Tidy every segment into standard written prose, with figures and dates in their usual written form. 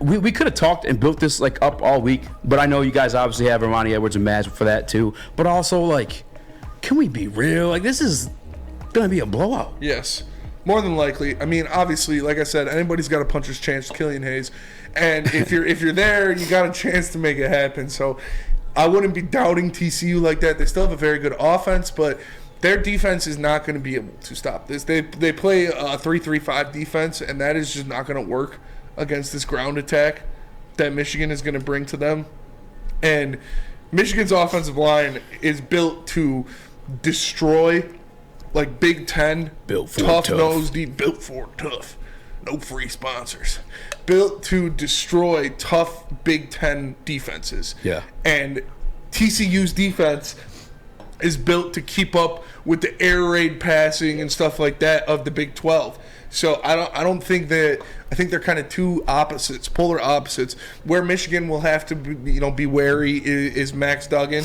we could have talked and built this like up all week, but I know you guys obviously have Ermanni, Edwards, and Maz for that too. But also, like, can we be real? Like, this is gonna be a blowout. Yes, more than likely. I mean, obviously, like I said, anybody's got a puncher's chance. Killian Hayes, and if you're there, you got a chance to make it happen. So I wouldn't be doubting TCU like that. They still have a very good offense, but their defense is not going to be able to stop this. They play a 3-3-5 defense, and that is just not going to work against this ground attack that Michigan is going to bring to them. And Michigan's offensive line is built to destroy, like, Big Ten, tough nose deep, built for tough. No free sponsors. Built to destroy tough Big Ten defenses. Yeah. And TCU's defense is built to keep up with the air raid passing and stuff like that of the Big 12. So I don't think that – I think they're kind of two opposites, polar opposites. Where Michigan will have to be wary is Max Duggan.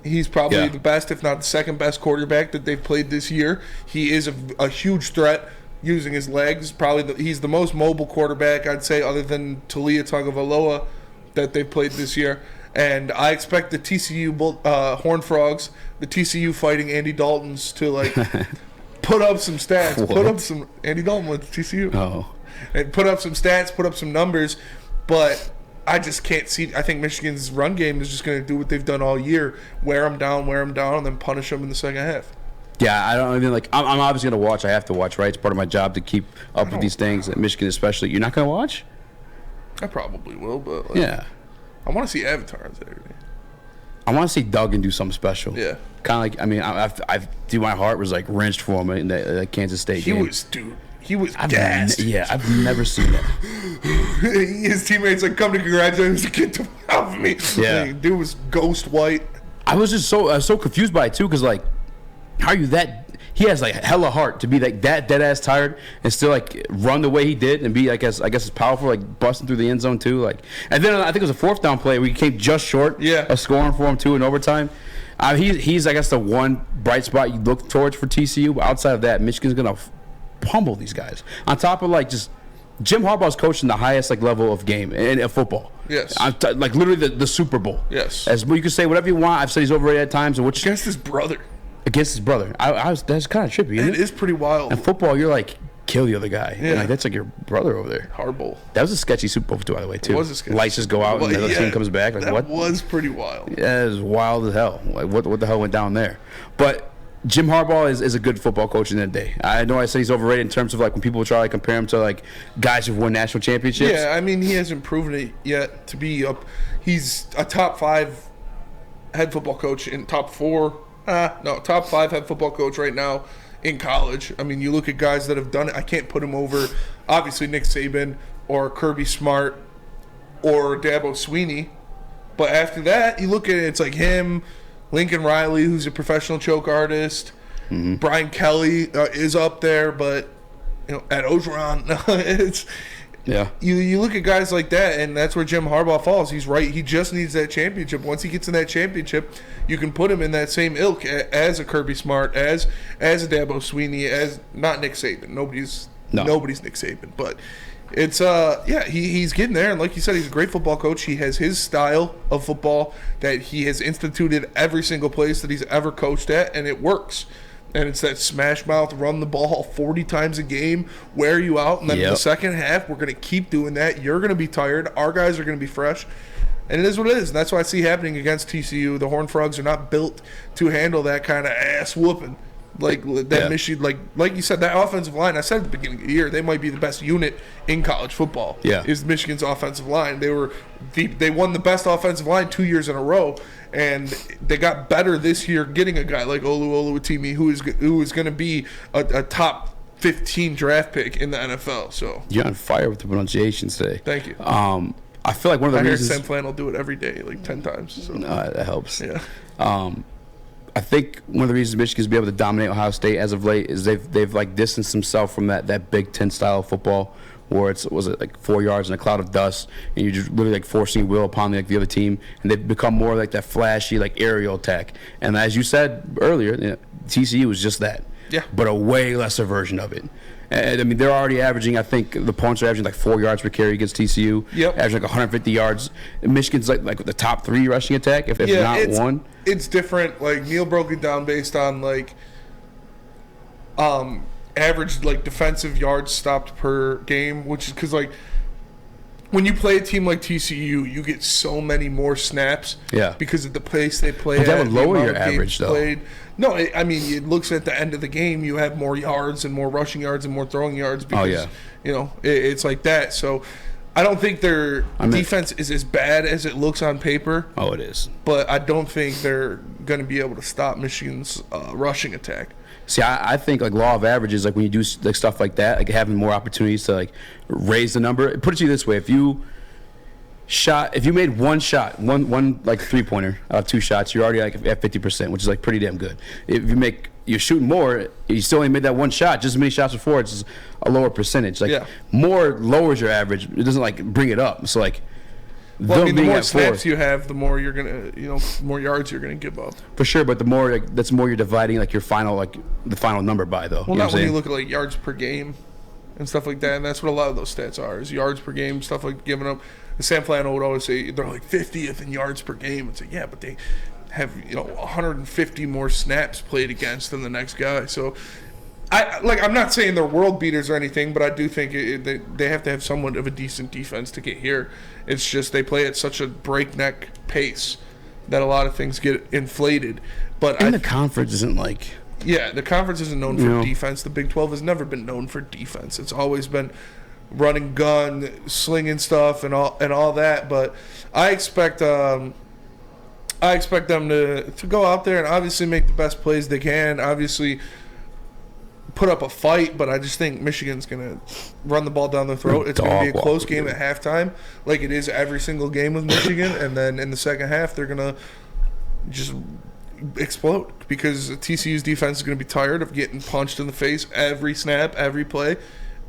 He's probably the best, if not the second best quarterback that they've played this year. He is a huge threat using his legs. He's the most mobile quarterback, I'd say, other than Talia Tagovailoa that they've played this year. And I expect the TCU Horned Frogs, the TCU Fighting Andy Daltons, to like put up some stats. What? Put up some Andy Dalton with TCU. Oh. And put up some stats, put up some numbers. But I just can't see. I think Michigan's run game is just going to do what they've done all year: wear them down, and then punish them in the second half. Yeah, I don't even like. I'm obviously going to watch. I have to watch, right? It's part of my job to keep up with these things. At Michigan, especially, you're not going to watch. I probably will, but Yeah. I want to see Avatar on Saturday. I want to see Duggan do something special. Yeah. Kind of like, I mean, my heart was like wrenched for him in that Kansas State game. He was gassed. I've never seen that. His teammates like come to congratulate him. He's like, get the hell off me. Yeah. Like, dude was ghost white. I was just so confused by it too, because like, how are you that? He has like hella heart to be like that dead ass tired and still like run the way he did and be I guess as powerful, like busting through the end zone too, like. And then I think it was a fourth down play where he came just short of scoring for him too in overtime. He's I guess the one bright spot you look towards for TCU. But outside of that, Michigan's gonna pummel these guys. On top of like just Jim Harbaugh's coaching the highest like level of game in football. Yes. Like literally the Super Bowl. Yes. As you can say whatever you want. I've said he's overrated at times. Which against his brother. Against his brother. That's kind of trippy, isn't it? It is pretty wild. In football, you're like, kill the other guy. Yeah. Like, that's like your brother over there. Harbaugh. That was a sketchy Super Bowl, by the way, too. It was a sketchy. Lights just go out and the other team comes back. Like, that what? was pretty wild. Yeah, it was wild as hell. Like, what the hell went down there? But Jim Harbaugh is a good football coach in that day. I know I say he's overrated in terms of, like, when people try to compare him to, like, guys who've won national championships. Yeah, I mean, he hasn't proven it yet to be up. He's a top 5 head football coach in top 4. Top 5 head football coach right now in college. I mean, you look at guys that have done it. I can't put him over, obviously, Nick Saban or Kirby Smart or Dabo Swinney. But after that, you look at it, it's like him, Lincoln Riley, who's a professional choke artist. Mm-hmm. Brian Kelly is up there, but Ed Ogeron, it's... Yeah. You look at guys like that, and that's where Jim Harbaugh falls. He's right. He just needs that championship. Once he gets in that championship, you can put him in that same ilk as a Kirby Smart, as a Dabo Swinney, as not Nick Saban. Nobody's Nick Saban, but it's he's getting there. And like you said, he's a great football coach. He has his style of football that he has instituted every single place that he's ever coached at, and it works. And it's that smash mouth, run the ball 40 times a game, wear you out. And then in the second half, we're going to keep doing that. You're going to be tired. Our guys are going to be fresh. And it is what it is. And that's what I see happening against TCU. The Horned Frogs are not built to handle that kind of ass whooping. Like that Michigan, like you said, that offensive line, I said at the beginning of the year, they might be the best unit in college football. Yeah. Is Michigan's offensive line. They won the best offensive line 2 years in a row. And they got better this year getting a guy like Olu Oluwatimi who is going to be a top 15 draft pick in the NFL. So you're on fire with the pronunciations today. Thank you. I feel like one of the reasons Sam Flan will do it every day, like 10 times. So. That helps. Yeah. I think one of the reasons Michigan's been able to dominate Ohio State as of late is they've like distanced themselves from that Big Ten style of football, where it like 4 yards in a cloud of dust, and you're just literally like forcing will upon the other team, and they've become more like that flashy like aerial attack. And as you said earlier, TCU was just that, but a way lesser version of it. And, I mean, they're already averaging, I think the opponents are averaging like 4 yards per carry against TCU. Yep. Averaging like 150 yards. And Michigan's like the top 3 rushing attack, if not one. It's different. Like, Neil broke it down based on, like, average, like, defensive yards stopped per game, which is because, like, when you play a team like TCU, you get so many more snaps because of the pace they play but that at. would lower your average, though. Played. No, I mean, it looks at the end of the game, you have more yards and more rushing yards and more throwing yards because, you know, it's like that. So I don't think their defense is as bad as it looks on paper. Oh, it is. But I don't think they're going to be able to stop Michigan's rushing attack. See, I think like law of averages, like when you do like stuff like that, like having more opportunities to like raise the number. Put it to you this way: if you made one shot, one like 3-pointer out of 2 shots, you're already like at 50%, which is like pretty damn good. If you're shooting more, you still only made that one shot, just as many shots before, it's a lower percentage. Like more lowers your average. It doesn't like bring it up. So like. Well, I mean, the more snaps you have, the more you're gonna, more yards you're gonna give up. For sure, but the more that's more you're dividing like your final the final number by though. Well, not when you look at like yards per game and stuff like that, and that's what a lot of those stats are: is yards per game, stuff like giving up. Sam Flannel would always say they're like 50th in yards per game. It's like but they have 150 more snaps played against than the next guy. So. I'm not saying they're world beaters or anything, but I do think they have to have somewhat of a decent defense to get here. It's just they play at such a breakneck pace that a lot of things get inflated. But the conference isn't like... Yeah, the conference isn't known for defense. The Big 12 has never been known for defense. It's always been running gun, slinging stuff, and all that. But I expect them to go out there and obviously make the best plays they can. Obviously... put up a fight, but I just think Michigan's going to run the ball down their throat. It's going to be a close game at halftime, like it is every single game with Michigan, and then in the second half, they're going to just explode because TCU's defense is going to be tired of getting punched in the face every snap, every play,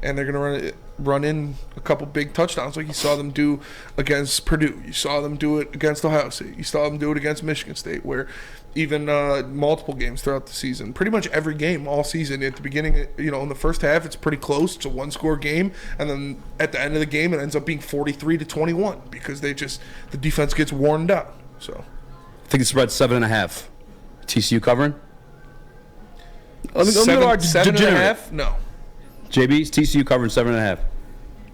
and they're going to run in a couple big touchdowns like you saw them do against Purdue. You saw them do it against Ohio State. You saw them do it against Michigan State, where even multiple games throughout the season, pretty much every game all season, at the beginning, in the first half, it's pretty close. It's a one-score game, and then at the end of the game, it ends up being 43-21 because the defense gets worn down. So, I think the spread's 7.5. TCU covering? Seven and a half? No. JB's TCU covering 7.5.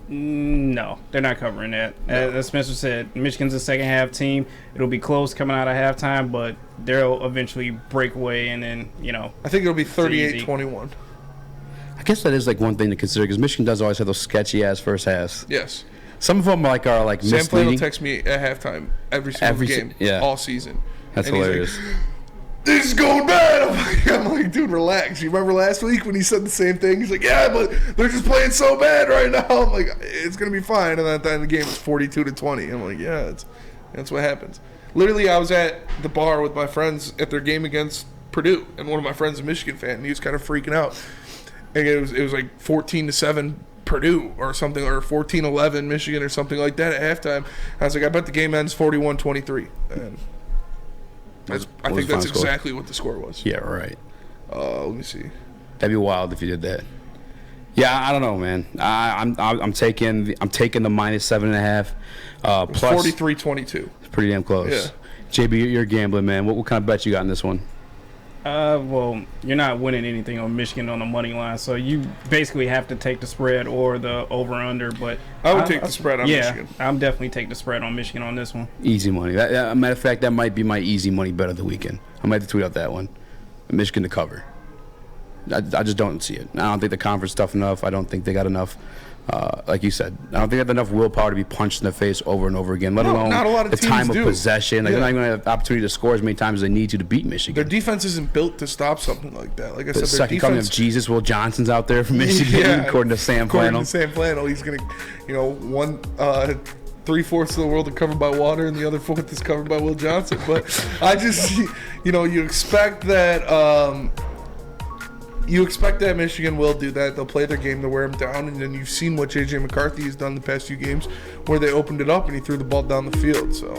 No, they're not covering that. As Spencer said, Michigan's a second half team. It'll be close coming out of halftime, but they'll eventually break away and then, I think it'll be 38-21. I guess that is like one thing to consider because Michigan does always have those sketchy ass first halves. Yes. Some of them are like Sam misleading. Flannel texts me at halftime every single game all season. That's hilarious. This is going bad. I'm like, dude, relax. You remember last week when he said the same thing? He's like, yeah, but they're just playing so bad right now. I'm like, it's going to be fine. And then at the end of the game, it's 42-20. I'm like, yeah, that's what happens. Literally, I was at the bar with my friends at their game against Purdue, and one of my friends is a Michigan fan, and he was kind of freaking out. And it was like 14-7 Purdue or something, or 14-11 Michigan or something like that at halftime. I was like, I bet the game ends 41-23. And I think that's exactly what the score was. Yeah, right. Let me see. That'd be wild if you did that. Yeah, I don't know, man. I'm taking the minus 7.5. Plus 43-22. Pretty damn close. Yeah. JB, you're gambling, man. What kind of bet you got in this one? Well, you're not winning anything on Michigan on the money line, so you basically have to take the spread or the over/under. But I would take the spread on Michigan. Yeah, I'm definitely taking the spread on Michigan on this one. Easy money. Matter of fact, that might be my easy money bet of the weekend. I might have to tweet out that one. Michigan to cover. I just don't see it. I don't think the conference is tough enough. I don't think they got enough. Like you said, I don't think they have enough willpower to be punched in the face over and over again, let alone not a lot of the teams time do. of possession. Like, they're not even going to have the opportunity to score as many times as they need to beat Michigan. Their defense isn't built to stop something like that. Like I said, the their second coming of Jesus, Will Johnson's out there from Michigan, according to Sam Flannel. According to Sam Flannel, he's going to, one 3/4 of the world are covered by water, and the other 4th is covered by Will Johnson. But I just, you expect that. You expect that Michigan will do that. They'll play their game to wear them down, and then you've seen what J.J. McCarthy has done the past few games where they opened it up and he threw the ball down the field. So